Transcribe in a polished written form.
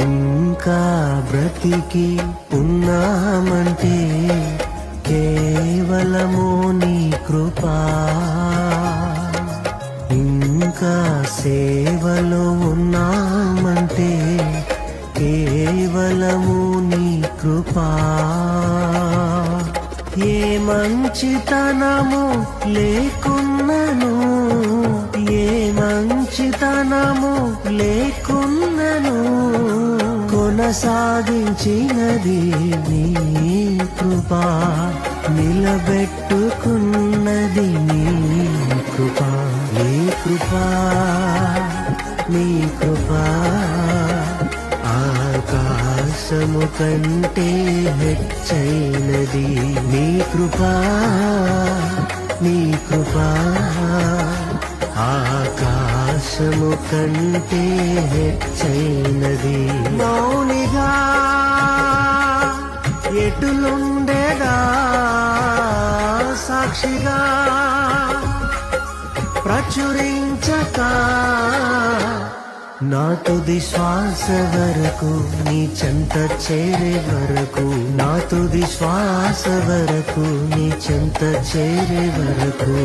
ఇంకా బ్రతికి ఉన్నామంటే కేవలము నీ కృపా. ఇంకా సేవలో ఉన్నామంటే కేవలము నీ కృపా. ఏ మంచితనము లేకున్నను, ఏ మంచితనము లేకున్నను, కొనసాగించినది నీ కృపా. నిలబెట్టుకున్నది నీ కృపా. నీ కృపా, నీ కృపా ఆకాశము కంటే హెచ్చైనది. నీ కృపా, నీ కృపా ఆకాశము కంటే హెచ్చైనది. మౌనిగా ఎటులుండేదా సాక్షిగా ప్రచురించక, నా తుది శ్వాస వరకు నీ చెంత చేరే వరకు, నా తుది శ్వాస వరకు నీ చెంత చేరే వరకు